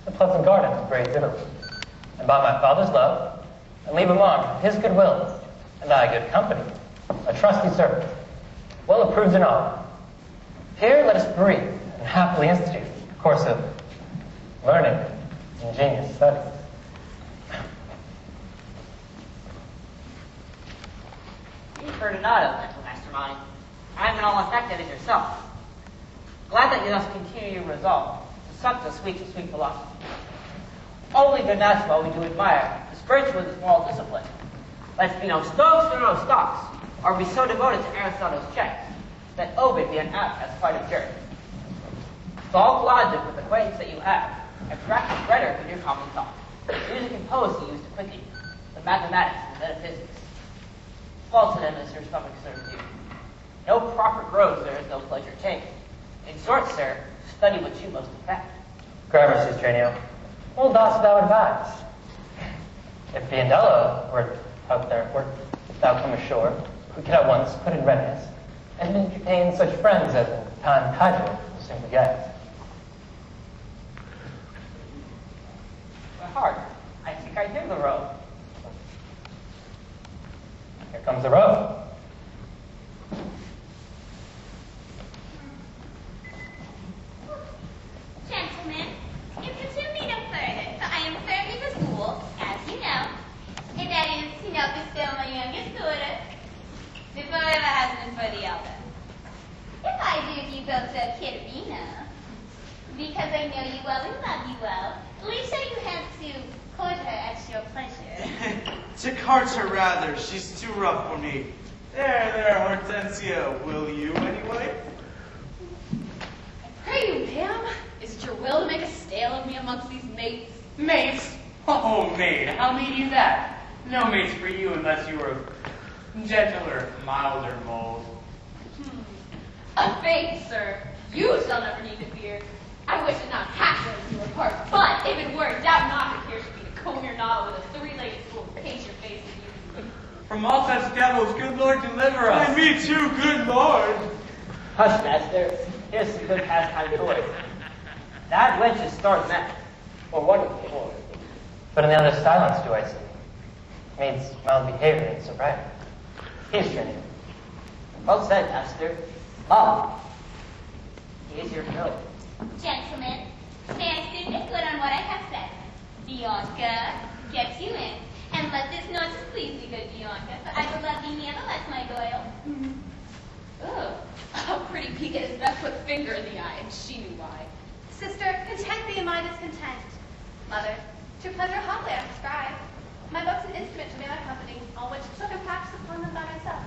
the pleasant gardens of great Italy, and by my father's love, and leave him on his good will, and I good company, a trusty servant, well approved in all. Here let us breathe, and happily institute a course of learning and ingenious studies. You've heard enough of mental mastermind. I have been all affected as yourself. Glad that you thus continue your resolve to suck the sweet philosophy. Only the natural we do admire, the spiritual with its moral discipline. Let's be no Stoics nor no stocks, or be so devoted to Aristotle's checks that Ovid be an apt as quite a jerk. Solve logic with the acquaintance that you have, and practice rhetoric in your common thought. Music and poesy used to quicken you, but mathematics and metaphysics. Fall to them as your stomach serves you. No profit grows there is no pleasure taken. In short, sir, study what you most affect. Gramercy, Trainio. What dost thou advise? If Biondella were out there, wert thou come ashore, we could at once put in readiness, and entertain such friends as in time casual will soon beget. My heart, I think I hear the row. Here comes the row. Gentlemen, you pursue me no further, for I am firmly resolved, as you know, and that is to not bestow my youngest daughter before I have a husband for the elder. If I do you both so, Katerina, because I know you well and love you well, Alicia, you have to court her at your pleasure. To court her rather, she's too rough for me. There, Hortensio, will you anyway? Pray you, ma'am, is it your will to make a stale of me amongst these mates? Mates? Oh, maid, how mean you that? No mates for you unless you were of gentler, milder mold. A faith, sir, you shall never need to fear. I wish it not half as you were part, but if it were, doubt not that here should be to comb your noddle with a three-legged stool to paste your face with you. From all such devils, good Lord, deliver us. And me too, good Lord. Hush, master. Here's some good pastime toys. That wench is stark mad. Or wonderful boy. But in the other silence do I see. Maids mild behavior and sobriety. Here's Trainio. Well said, master. Mom, here's your bill. Gentlemen, may I sit and good on what I have said? Bianca, get you in, and let this notice please thee, good Bianca, for I will love thee nevertheless, my Doyle. Ugh, how pretty Pika is best put finger in the eye, and she knew why. Sister, content thee in my discontent. Mother, to pleasure humbly I prescribe. My book's an instrument to be my company, on which took and practice upon them by myself.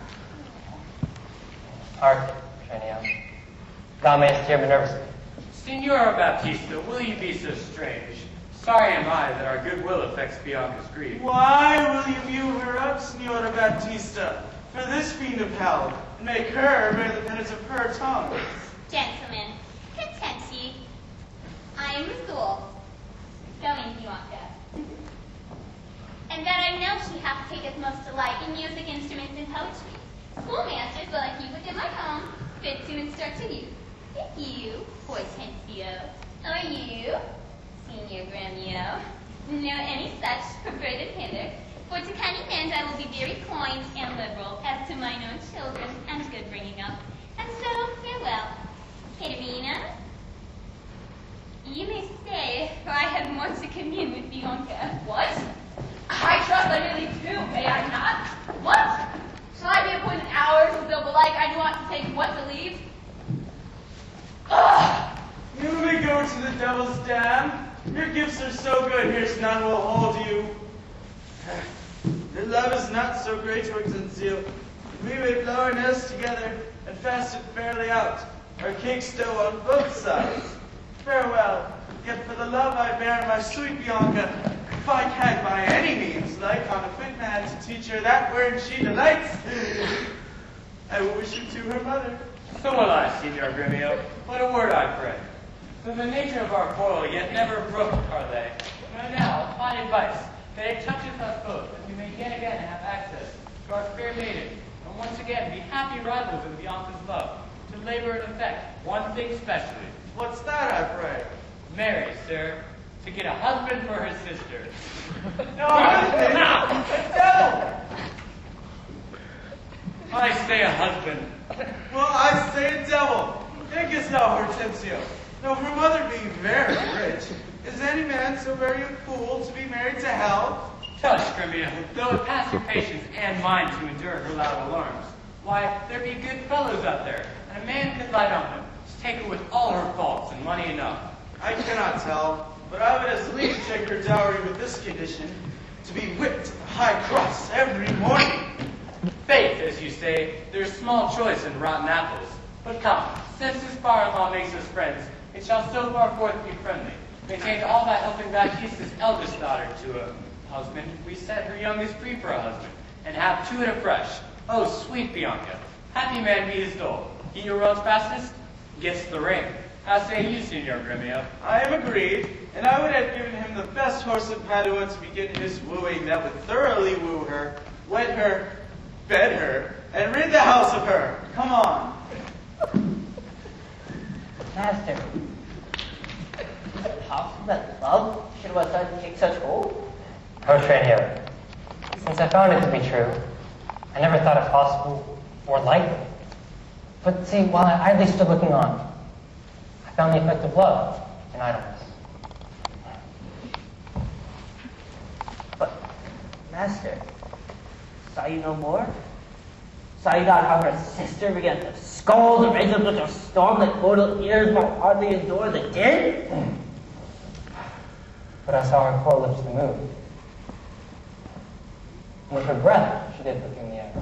Hark, Trainio. Thou mayest hear me nervously. Signora Baptista, will you be so strange? Sorry am I that our goodwill affects Bianca's grief. Why will you view her up, Signora Baptista, for this fiend of hell, and make her bear the penance of her tongue? Gentlemen, content ye. I am resolved. Go in, Bianca. And that I know she hath taketh most delight in music, instruments, and poetry. Schoolmasters will I keep within my home, fit to instruct to you. If you, Hortensio, or you, Senior Gremio, know any such preferred than hither, for to cunning men I will be very kind and liberal as to mine own children and good bringing up. And so, farewell. Katerina, you may stay, for I have more to commune with Bianca. What? I trust I really do, may I not? What? Shall I be appointed hours as though belike I knew not to take what to leave? Ugh! You may go to the devil's dam. Your gifts are so good, here's none will hold you. Your love is not so great, Hortensio. We may blow our nose together and fast it fairly out, our cakes dough on both sides. Farewell, yet for the love I bear my sweet Bianca, if I can by any means like on a fit man to teach her that word she delights, I will wish it to her mother. So will I, Signor Gremio. But a word I pray. For the nature of our quarrel yet never broke are they. And now, fine advice, that it toucheth us both, that we may yet again have access to our fair maiden, and once again be happy rivals in Bianca's love, to labor and effect one thing specially. What's that, I pray? Marry, sir, to get a husband for her sister. No, no! I say a husband. Well, I say a devil. Think us now, Hortensio. Though her mother being very rich, is any man so very a fool to be married to hell? Tush, Gremio, though it pass your patience and mine to endure her loud alarms. Why, there be good fellows out there, and a man could light on them, to take her with all her faults and money enough. I cannot tell, but I would as lief take her dowry with this condition, to be whipped at the high cross every morning. Faith, as you say, there's small choice in rotten apples. But come, since this father-in-law makes us friends, it shall so far forth be friendly. Maintained all by helping Baptista's eldest daughter to a husband, we set her youngest free for a husband, and have two at a fresh. Oh, sweet Bianca, happy man be his dole. He who runs fastest gets the ring. How say you, Signor Gremio? I am agreed, and I would have given him the best horse in Padua to begin his wooing that would thoroughly woo her, wed her, bed her, and rid the house of her. Come on. Master, is it possible that love should have suddenly take such hold? Oh, Trainio, since I found it to be true, I never thought it possible or likely. But see, while I idly stood looking on, I found the effect of love in idleness. But, Master, saw you no more? Saw you not how her sister began to scold and raise up such a storm that mortal ears might hardly endure the din? But I saw her poor lips move. And with her breath, she did perfume the air.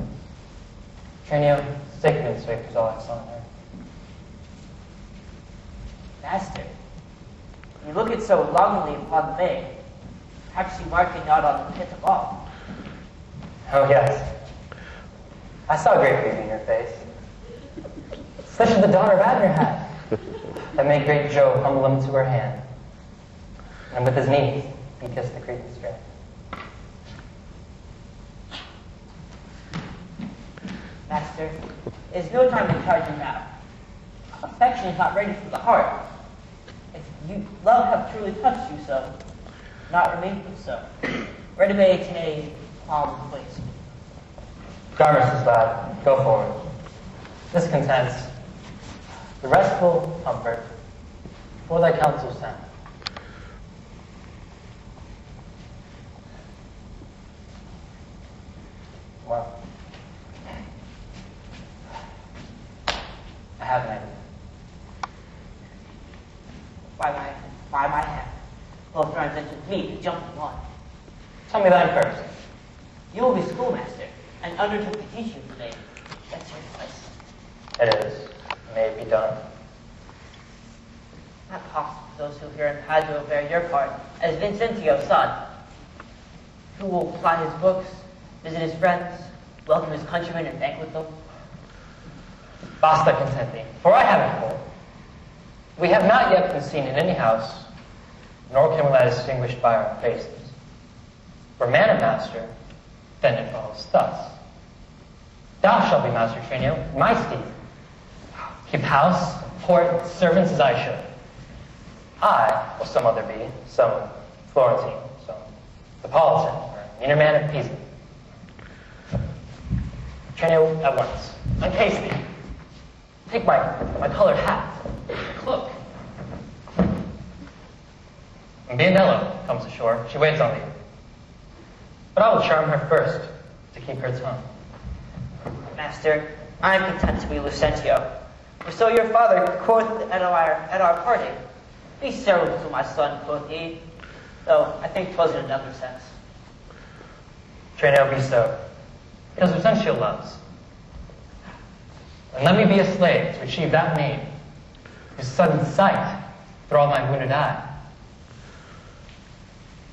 Trainio, sickness swift was all I saw in her. Master, you look it so longingly upon the maid. Perhaps you mark it not on the pit of all. Oh, yes. I saw great beauty in your face. Such as the daughter of Abner had, that made great Jove humble him to her hand. And with his knees, he kissed the creeping strand. Master, it is no time to charge you now. Affection is not ready for the heart. If love have truly touched you so, not remain so. Ready today, calm place. Garmers, lad, go forward. This contents the restful comfort for thy counsel sent. Well, I have an idea. By my hand, both friends entered me to jump in one. Tell me thine first. You will be schoolmaster, and undertook to teach you today. That's your place. It is. May it be done. Not possible for those who here in Padua bear your part, as Vincentio's son, who will ply his books, visit his friends, welcome his countrymen, and banquet them. Basta content thee, for I have it full. We have not yet been seen in any house, nor can we lie distinguished by our faces. For man and master, then it follows thus. Thou shalt be master, Trainio, my steed. Keep house, port, servants as I should. I will some other be, some Florentine, some Neapolitan, or meaner man of Pisa. Trainio, at once, uncase thee. Take my colored hat, cloak. When Biondella comes ashore, she waits on thee. But I will charm her first, to keep her tongue. Master, I am content to be Lucentio. For so your father quoth at our parting, be several to my son, quoth he. Though I think 'twas in another sense. Trainio, be so, because Lucentio loves. And let me be a slave to achieve that maid, whose sudden sight thralled my wounded eye.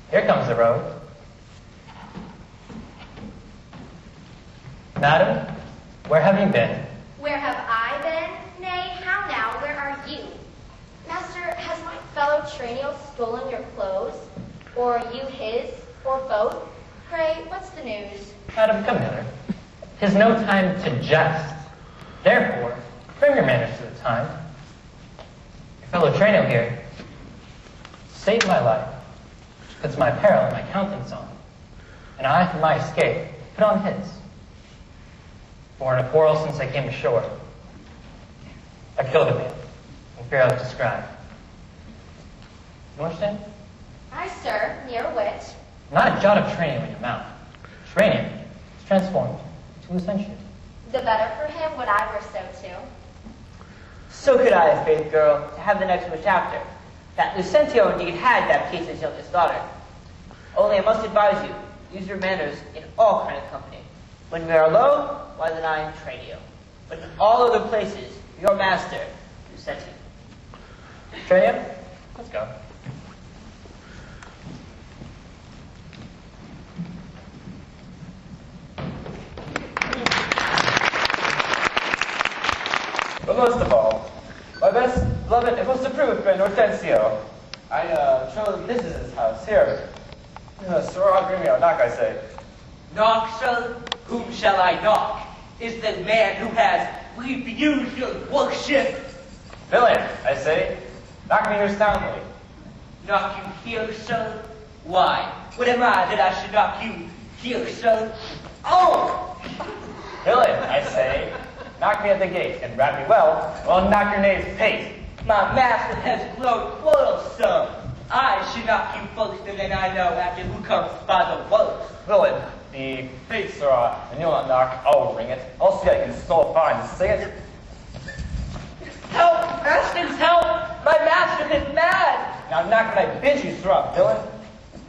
Here comes the road. Madam, where have you been? Where have I been? Nay, how now, where are you? Master, has my fellow Trainio stolen your clothes? Or are you his, or both? Pray, what's the news? Madam, come hither. 'Tis no time to jest. Therefore, bring your manners to the time. Your fellow Trainio here saved my life puts my peril and my countenance on, and I, for my escape, put on his. For in a quarrel since I came ashore, I killed a man, in fear I was described. You understand? Aye, sir, near which. Not a jot of Trainio in your mouth. Trainio is transformed to Lucentio. The better for him would I were so too. So could I, faith girl, to have the next wish after, that Lucentio indeed had Baptista's youngest daughter. Only I must advise you, use your manners in all kind of company. When we are alone, why then I am Trainio. But in all other places, your master, Lucentio. Trainio, let's go. But most of all, my best beloved and most approved friend Hortensio. This is his house, here. Sir Gremio, knock, I say. Knock, sir? Whom shall I knock? Is the man who has refused your worship. Villain, I say. Knock me here soundly. Knock you here, sir? Why? What am I that I should knock you here, sir? Oh! Villain, I say. Knock me at the gate, and wrap me well, or I'll knock your knave's pate. My master has grown quarrelsome. I should knock you first, and then I know after who comes by the worst. Villain, the fates are and you'll not knock, I'll ring it. I'll see I can so fine to sing it. Help! Masters, help! My master is mad! Now knock when I bid you, sirrah, villain.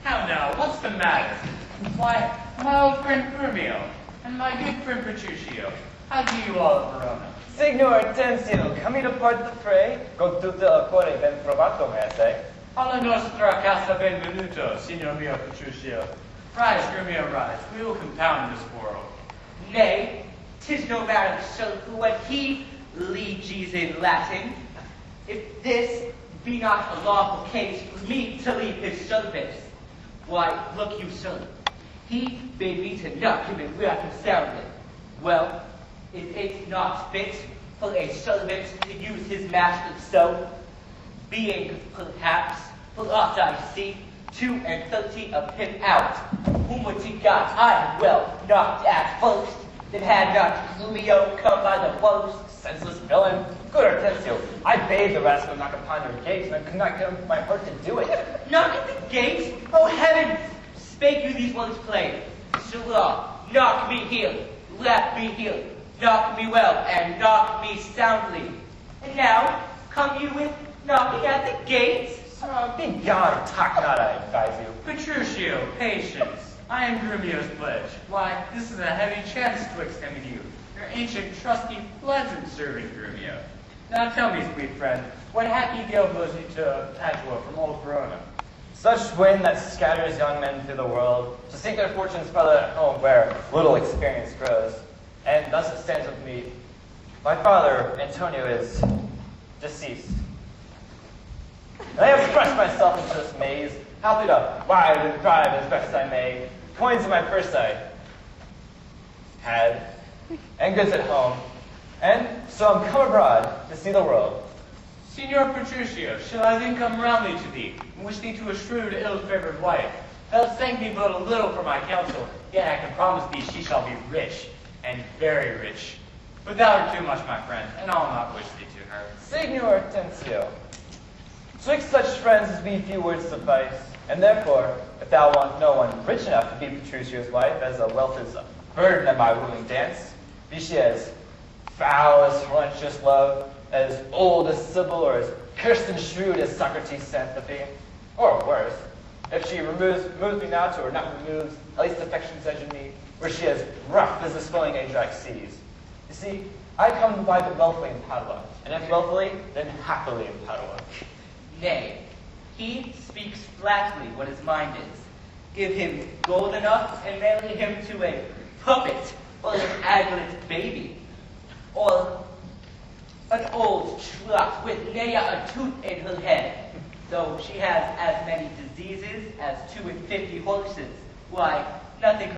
How now? What's the matter? Why, my old friend Grumio, and my good friend Petruchio. How do you all of Verona? Signor Hortensio, come to part the fray? Con tutto il cuore ben provato, may I say. Alla nostra casa benvenuto, signor mio Petruchio. Rise, Gremio, rise. We will compound this quarrel. Nay, 'tis no matter, sir, for what he leges in Latin. If this be not a lawful case for me to leave his service, why, look you, sir, he bade me to knock him and rap him soundly. Well, if it's not fit for a servant to use his master so, being perhaps, for aught I see, 32 of him out, whom would he got I well knocked at first, that had not Grumio come by the worst. Senseless villain. Good Hortensio, I bade the rascal knock upon your gates, and I could not get up my heart to do it. Knock at the gates? Oh heavens! Spake you these words plain. Sirrah, knock me here, rap me here, knock me well, and knock me soundly. And now, come you with knocking at the gates? Be gone, talk not, I advise you. Petruchio, patience. I am Grumio's pledge. Why, this is a heavy chance twixt him and you, your ancient trusty pleasant servant Grumio. Now tell me, sweet friend, what happy gale blows you to Padua from old Verona? Such wind that scatters young men through the world, to seek their fortunes farther at home where little experience grows. And thus it stands with me. My father, Antonio, is deceased. And I have thrust myself into this maze, happy to ride and drive as best I may. Coins in my purse I had, and goods at home. And so I'm come abroad to see the world. Signor Petruchio, shall I then come roundly to thee, and wish thee to a shrewd, ill-favored wife? Thou thank me but a little for my counsel, yet I can promise thee she shall be rich, and very rich. But thou art too much, my friend, and I'll not wish thee to her. Signor Hortensio, twixt such friends as we few words suffice, and therefore, if thou want no one rich enough to be Petruchio's wife, as a wealth is a burden at my wooing dance, be she as foul as Hortensius love, as old as Sybil, or as cursed and shrewd as Socrates' Xanthopy, or worse, if she moves me not, or not removes, at least affection's edge in me, where she as rough as the swelling Ajax seas. You see, I come to buy the wealthily in Padua, and if wealthily, then happily in Padua. Nay, he speaks flatly what his mind is. Give him gold enough and marry him to a puppet or an aglet baby, or an old trot with ne'er a tooth in her head, though she has as many diseases as 52 horses. Why, nothing